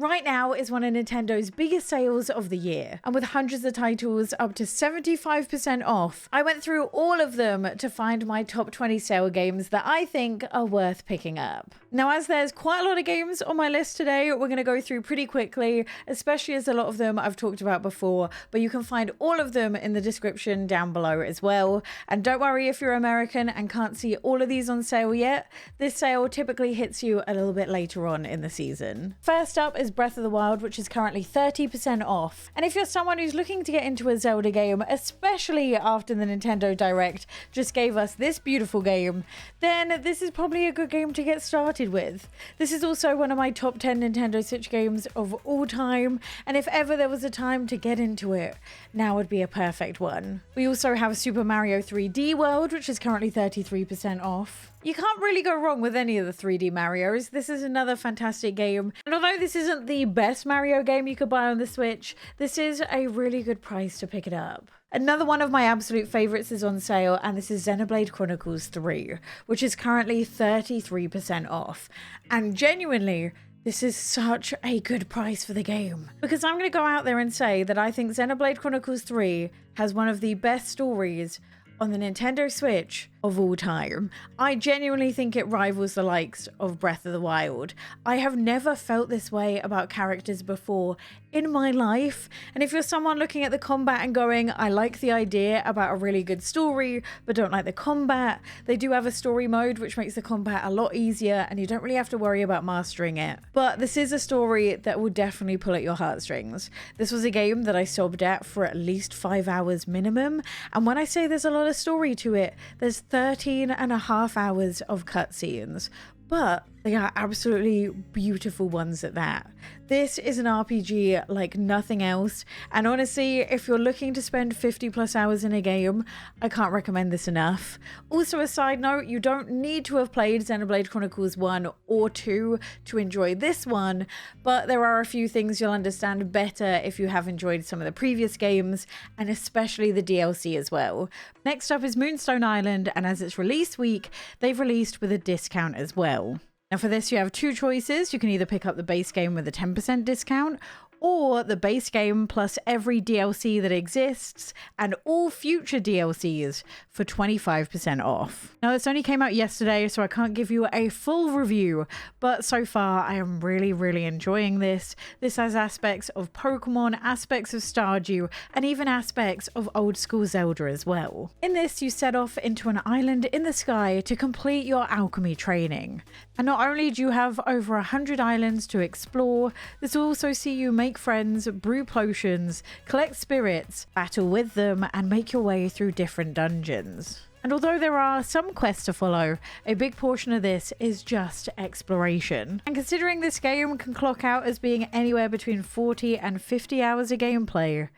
Right now is one of Nintendo's biggest sales of the year, and with hundreds of titles up to 75% off, I went through all of them to find my top 20 sale games that I think are worth picking up. Now, as there's quite a lot of games on my list today, we're going to go through pretty quickly, especially as a lot of them I've talked about before, but you can find all of them in the description down below as well. And don't worry if you're American and can't see all of these on sale yet, this sale typically hits you a little bit later on in the season. First up is Breath of the Wild, which is currently 30% off. And if you're someone who's looking to get into a Zelda game, especially after the Nintendo Direct just gave us this beautiful game, then this is probably a good game to get started with. This is also one of my top 10 Nintendo Switch games of all time, and if ever there was a time to get into it, now would be a perfect one. We also have Super Mario 3D World, which is currently 33% off. You can't really go wrong with any of the 3D Marios. This is another fantastic game. And although this isn't the best Mario game you could buy on the Switch, this is a really good price to pick it up. Another one of my absolute favorites is on sale, and this is Xenoblade Chronicles 3, which is currently 33% off. And genuinely, this is such a good price for the game. Because I'm going to go out there and say that I think Xenoblade Chronicles 3 has one of the best stories on the Nintendo Switch of all time. I genuinely think it rivals the likes of Breath of the Wild. I have never felt this way about characters before in my life. And if you're someone looking at the combat and going, I like the idea about a really good story, but don't like the combat, they do have a story mode which makes the combat a lot easier and you don't really have to worry about mastering it. But this is a story that will definitely pull at your heartstrings. This was a game that I sobbed at for at least 5 hours minimum. And when I say there's a lot of story to it, there's 13.5 hours of cutscenes, but they are absolutely beautiful ones at that. This is an RPG like nothing else, and honestly, if you're looking to spend 50+ hours in a game, I can't recommend this enough. Also, a side note, you don't need to have played Xenoblade Chronicles 1 or 2 to enjoy this one, but there are a few things you'll understand better if you have enjoyed some of the previous games, and especially the DLC as well. Next up is Moonstone Island, and as it's release week, they've released with a discount as well. Now for this you have two choices. You can either pick up the base game with a 10% discount, or the base game plus every DLC that exists and all future DLCs for 25% off. Now this only came out yesterday, so I can't give you a full review, but so far I am really enjoying this. This has aspects of Pokemon, aspects of Stardew, and even aspects of old school Zelda as well. In this you set off into an island in the sky to complete your alchemy training. And not only do you have over 100 islands to explore, this will also see you make friends, brew potions, collect spirits, battle with them, and make your way through different dungeons. And although there are some quests to follow, a big portion of this is just exploration. And considering this game can clock out as being anywhere between 40 and 50 hours of gameplay,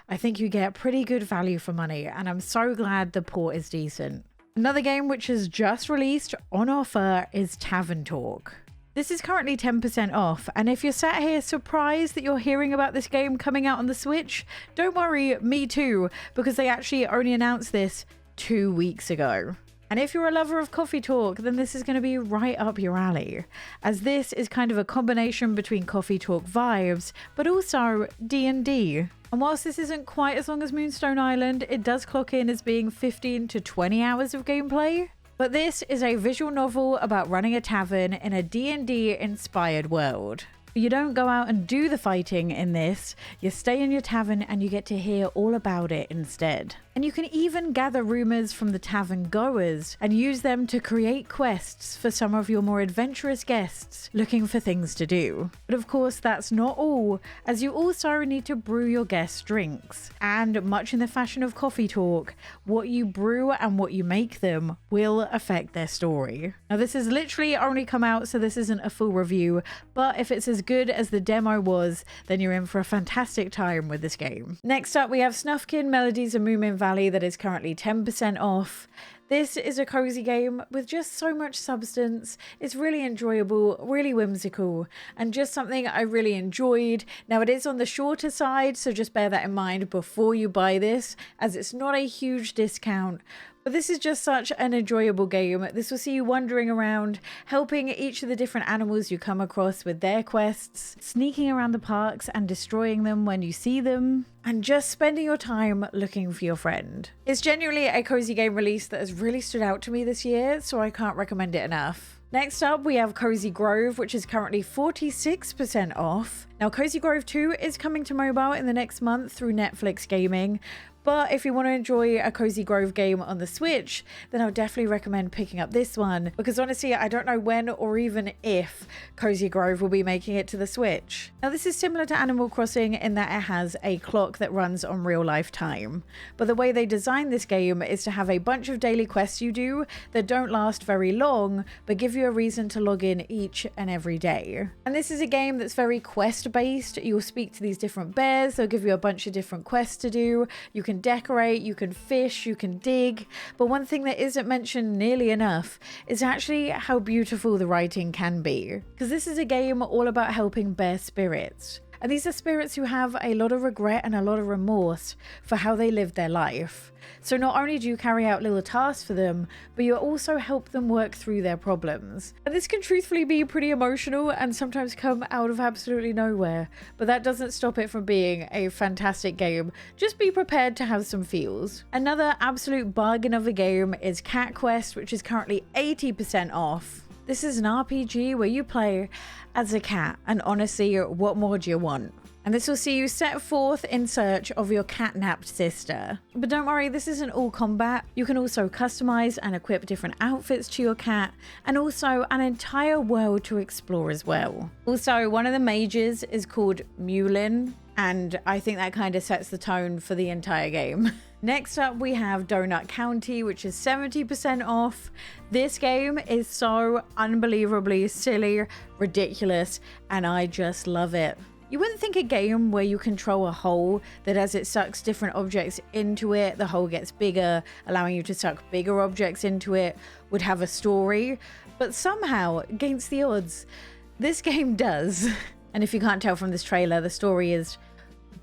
I think you get pretty good value for money, and I'm so glad the port is decent. Another game which has just released on offer is Tavern Talk. This is currently 10% off, and if you're sat here surprised that you're hearing about this game coming out on the Switch, don't worry, me too, because they actually only announced this 2 weeks ago. And if you're a lover of coffee talk, then this is going to be right up your alley, as this is kind of a combination between coffee talk vibes, but also D&D. And whilst this isn't quite as long as Moonstone Island, it does clock in as being 15 to 20 hours of gameplay. But this is a visual novel about running a tavern in a D&D inspired world. You don't go out and do the fighting in this, you stay in your tavern and you get to hear all about it instead. And you can even gather rumors from the tavern goers and use them to create quests for some of your more adventurous guests looking for things to do. But of course that's not all, as you also need to brew your guests drinks. And much in the fashion of coffee talk, what you brew and what you make them will affect their story. Now this has literally only come out, so this isn't a full review, but if it's as good as the demo was, then you're in for a fantastic time with this game. Next up we have Snufkin, Melodies and Moomin that is currently 10% off. This is a cozy game with just so much substance. It's really enjoyable, really whimsical, and just something I really enjoyed. Now it is on the shorter side, so just bear that in mind before you buy this, as it's not a huge discount, But this is just such an enjoyable game. This will see you wandering around, helping each of the different animals you come across with their quests, sneaking around the parks and destroying them when you see them, and just spending your time looking for your friend. It's genuinely a cozy game release that has really stood out to me this year, so I can't recommend it enough. Next up, we have Cozy Grove, which is currently 46% off. Now, Cozy Grove 2 is coming to mobile in the next month through Netflix Gaming, but if you want to enjoy a Cozy Grove game on the Switch, then I would definitely recommend picking up this one, because honestly, I don't know when or even if Cozy Grove will be making it to the Switch. Now, this is similar to Animal Crossing in that it has a clock that runs on real life time, but the way they designed this game is to have a bunch of daily quests you do that don't last very long, but give you a reason to log in each and every day. And this is a game that's very quest based. You'll speak to these different bears, they'll give you a bunch of different quests to do. You can decorate, you can fish, you can dig, but one thing that isn't mentioned nearly enough is actually how beautiful the writing can be, because this is a game all about helping bear spirits. And these are spirits who have a lot of regret and a lot of remorse for how they lived their life. So not only do you carry out little tasks for them, but you also help them work through their problems. And this can truthfully be pretty emotional and sometimes come out of absolutely nowhere, but that doesn't stop it from being a fantastic game. Just be prepared to have some feels. Another absolute bargain of a game is Cat Quest, which is currently 80% off. This is an RPG where you play as a cat, and honestly, what more do you want? And this will see you set forth in search of your catnapped sister. But don't worry, this isn't all combat. You can also customize and equip different outfits to your cat, and also an entire world to explore as well. Also, one of the mages is called Moomin, and I think that kind of sets the tone for the entire game. Next up, we have Donut County, which is 70% off. This game is so unbelievably silly, ridiculous, and I just love it. You wouldn't think a game where you control a hole that as it sucks different objects into it, the hole gets bigger, allowing you to suck bigger objects into it, would have a story, but somehow, against the odds, this game does. And if you can't tell from this trailer, the story is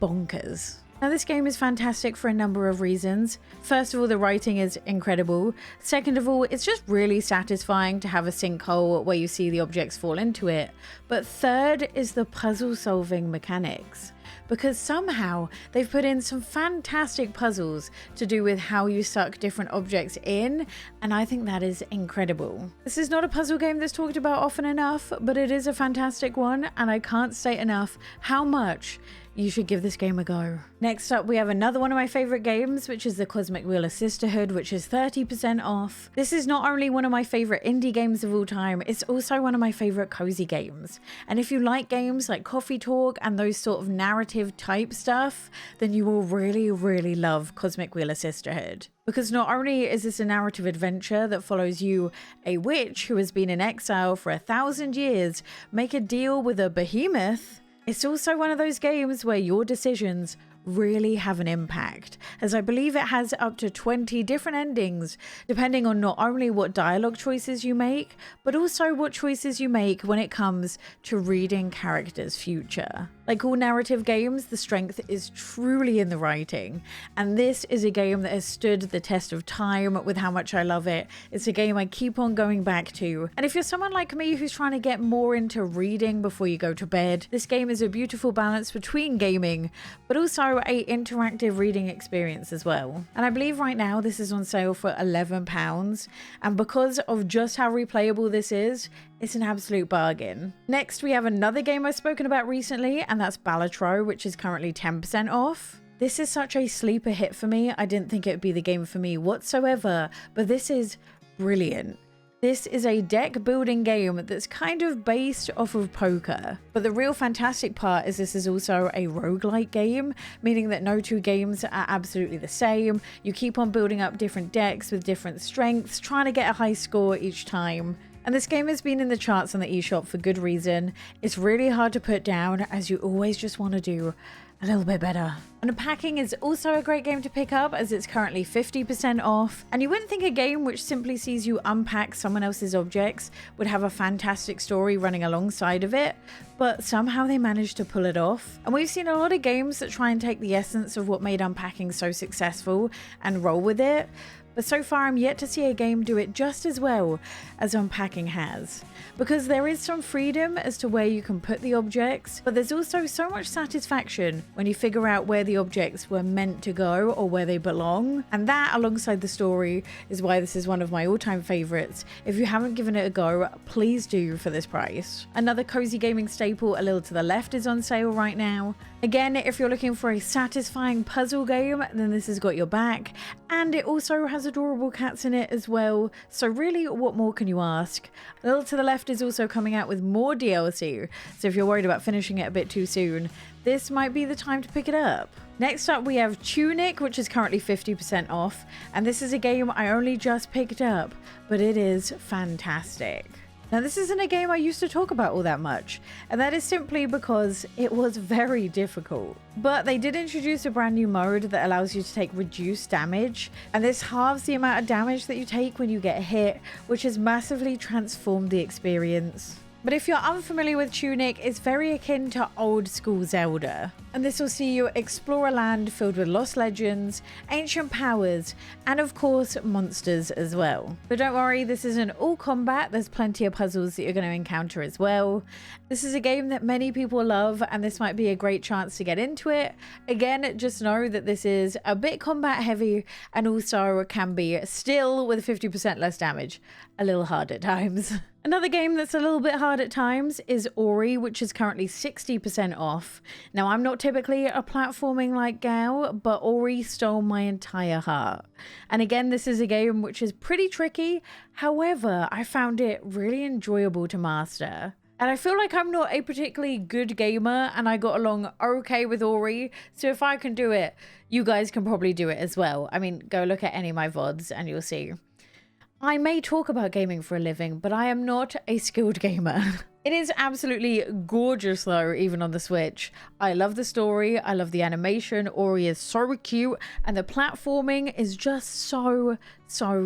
bonkers. Now, this game is fantastic for a number of reasons. First of all, the writing is incredible. Second of all, it's just really satisfying to have a sinkhole where you see the objects fall into it. But third is the puzzle solving mechanics, because somehow they've put in some fantastic puzzles to do with how you suck different objects in, and I think that is incredible. This is not a puzzle game that's talked about often enough, but it is a fantastic one, and I can't state enough how much you should give this game a go. Next up, we have another one of my favorite games, which is the Cosmic Wheel of Sisterhood, which is 30% off. This is not only one of my favorite indie games of all time, it's also one of my favorite cozy games. And if you like games like Coffee Talk and those sort of narrative type stuff, then you will really, really love Cosmic Wheel of Sisterhood. Because not only is this a narrative adventure that follows you, a witch who has been in exile for 1,000 years, make a deal with a behemoth, it's also one of those games where your decisions really have an impact, as I believe it has up to 20 different endings, depending on not only what dialogue choices you make, but also what choices you make when it comes to reading characters' future. Like all narrative games, the strength is truly in the writing, and this is a game that has stood the test of time with how much I love it. It's a game I keep on going back to, and if you're someone like me who's trying to get more into reading before you go to bed, this game is a beautiful balance between gaming, but also a interactive reading experience as well. And I believe right now this is on sale for £11, and because of just how replayable this is, it's an absolute bargain. Next, we have another game I've spoken about recently, and that's Balatro, which is currently 10% off. This is such a sleeper hit for me. I didn't think it would be the game for me whatsoever, but this is brilliant. This is a deck building game that's kind of based off of poker. But the real fantastic part is this is also a roguelike game, meaning that no two games are absolutely the same. You keep on building up different decks with different strengths, trying to get a high score each time. And this game has been in the charts on the eShop for good reason. It's really hard to put down, as you always just want to do a little bit better. Unpacking is also a great game to pick up, as it's currently 50% off. And you wouldn't think a game which simply sees you unpack someone else's objects would have a fantastic story running alongside of it, but somehow they managed to pull it off. And we've seen a lot of games that try and take the essence of what made Unpacking so successful and roll with it. But so far I'm yet to see a game do it just as well as Unpacking has. Because there is some freedom as to where you can put the objects, but there's also so much satisfaction when you figure out where the objects were meant to go or where they belong. And that, alongside the story, is why this is one of my all-time favorites. If you haven't given it a go, please do for this price. Another cozy gaming staple a little to the left is on sale right now. Again, if you're looking for a satisfying puzzle game, then this has got your back. And it also has adorable cats in it as well. So really, what more can you ask? A little to the left is also coming out with more DLC. So if you're worried about finishing it a bit too soon, this might be the time to pick it up. Next up, we have Tunic, which is currently 50% off. And this is a game I only just picked up, but it is fantastic. Now, this isn't a game I used to talk about all that much, and that is simply because it was very difficult. But they did introduce a brand new mode that allows you to take reduced damage, and this halves the amount of damage that you take when you get hit, which has massively transformed the experience. But if you're unfamiliar with Tunic, it's very akin to old school Zelda. And this will see you explore a land filled with lost legends, ancient powers, and of course, monsters as well. But don't worry, this isn't all combat. There's plenty of puzzles that you're going to encounter as well. This is a game that many people love, and this might be a great chance to get into it. Again, just know that this is a bit combat heavy, and also can be, still with 50% less damage, a little hard at times. Another game that's a little bit hard at times is Ori, which is currently 60% off. Now, I'm not typically a platforming like gal, but Ori stole my entire heart. And again, this is a game which is pretty tricky. However, I found it really enjoyable to master. And I feel like I'm not a particularly good gamer, and I got along okay with Ori. So if I can do it, you guys can probably do it as well. I mean, go look at any of my VODs and you'll see. I may talk about gaming for a living, but I am not a skilled gamer. It is absolutely gorgeous though, even on the Switch. I love the story, I love the animation, Ori is so cute, and the platforming is just so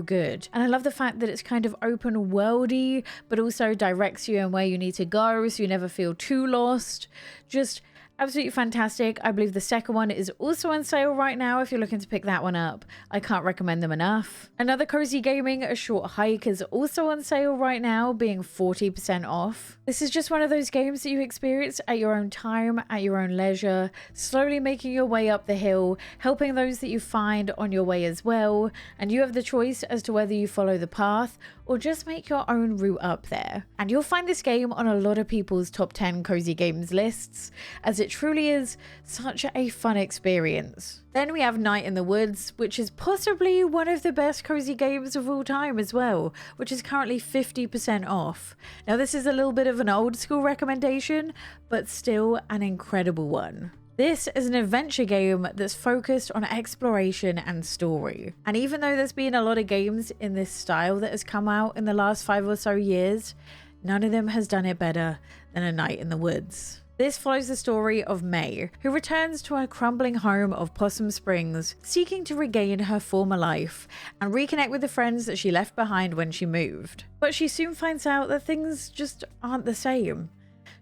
good. And I love the fact that it's kind of open worldy, but also directs you in where you need to go, so you never feel too lost. Just absolutely fantastic. I believe the second one is also on sale right now if you're looking to pick that one up. I can't recommend them enough. Another cozy gaming, A Short Hike, is also on sale right now, being 40% off. This is just one of those games that you experience at your own time, at your own leisure, slowly making your way up the hill, helping those that you find on your way as well, and you have the choice as to whether you follow the path or just make your own route up there. And you'll find this game on a lot of people's top 10 cozy games lists, as it truly is such a fun experience. Then we have Night in the Woods, which is possibly one of the best cozy games of all time as well, which is currently 50% off. Now, this is a little bit of an old school recommendation, but still an incredible one. This is an adventure game that's focused on exploration and story. And even though there's been a lot of games in this style that has come out in the last 5 or so years, none of them has done it better than A Night in the Woods. This follows the story of May, who returns to her crumbling home of Possum Springs, seeking to regain her former life and reconnect with the friends that she left behind when she moved. But she soon finds out that things just aren't the same.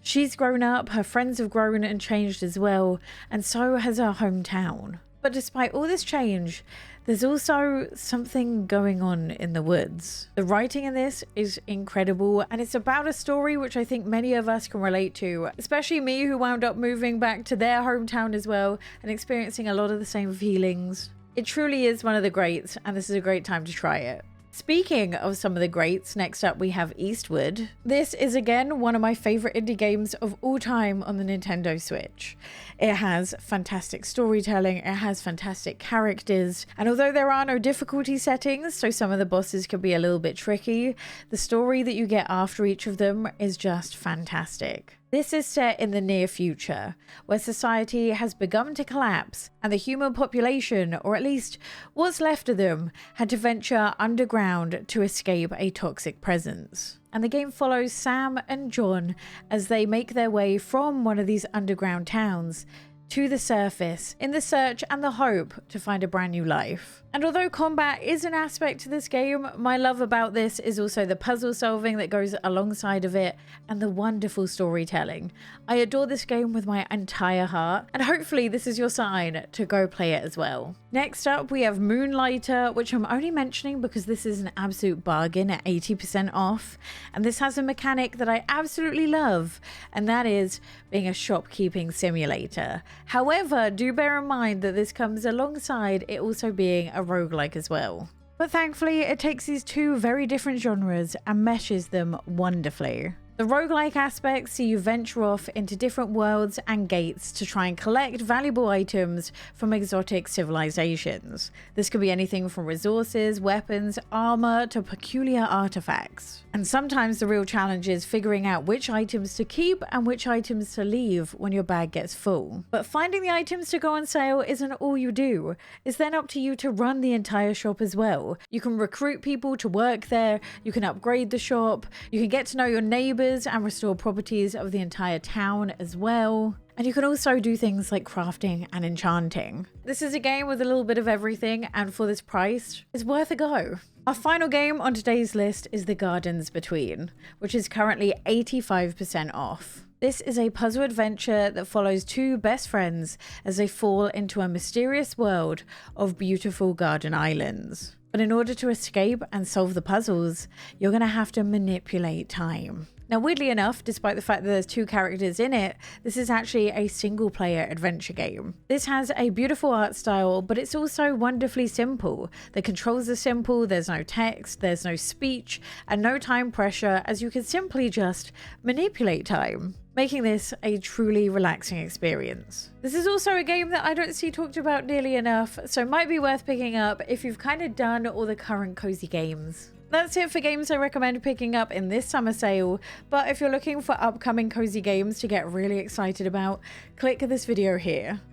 She's grown up, her friends have grown and changed as well, and so has her hometown. But despite all this change, there's also something going on in the woods. The writing in this is incredible, and it's about a story which I think many of us can relate to, especially me, who wound up moving back to their hometown as well and experiencing a lot of the same feelings. It truly is one of the greats, and this is a great time to try it. Speaking of some of the greats, next up we have Eastward. This is again one of my favorite indie games of all time on the Nintendo Switch. It has fantastic storytelling, it has fantastic characters, and although there are no difficulty settings, so some of the bosses can be a little bit tricky, the story that you get after each of them is just fantastic. This is set in the near future, where society has begun to collapse and the human population, or at least what's left of them, had to venture underground to escape a toxic presence. And the game follows Sam and John as they make their way from one of these underground towns to the surface in the search and the hope to find a brand new life. And although combat is an aspect to this game, my love about this is also the puzzle solving that goes alongside of it and the wonderful storytelling. I adore this game with my entire heart, and hopefully this is your sign to go play it as well. Next up, we have Moonlighter, which I'm only mentioning because this is an absolute bargain at 80% off. And this has a mechanic that I absolutely love, and that is being a shopkeeping simulator. However, do bear in mind that this comes alongside it also being a roguelike as well. But thankfully, it takes these two very different genres and meshes them wonderfully. The roguelike aspects see you venture off into different worlds and gates to try and collect valuable items from exotic civilizations. This could be anything from resources, weapons, armor, to peculiar artifacts. And sometimes the real challenge is figuring out which items to keep and which items to leave when your bag gets full. But finding the items to go on sale isn't all you do. It's then up to you to run the entire shop as well. You can recruit people to work there, you can upgrade the shop, you can get to know your neighbors and restore properties of the entire town as well. And you can also do things like crafting and enchanting. This is a game with a little bit of everything, and for this price, it's worth a go. Our final game on today's list is The Gardens Between, which is currently 85% off. This is a puzzle adventure that follows two best friends as they fall into a mysterious world of beautiful garden islands. But in order to escape and solve the puzzles, you're going to have to manipulate time. Now, weirdly enough, despite the fact that there's two characters in it, this is actually a single-player adventure game. This has a beautiful art style, but it's also wonderfully simple. The controls are simple, there's no text, there's no speech, and no time pressure, as you can simply just manipulate time, making this a truly relaxing experience. This is also a game that I don't see talked about nearly enough, so might be worth picking up if you've kind of done all the current cozy games. That's it for games I recommend picking up in this summer sale, but if you're looking for upcoming cozy games to get really excited about, click this video here.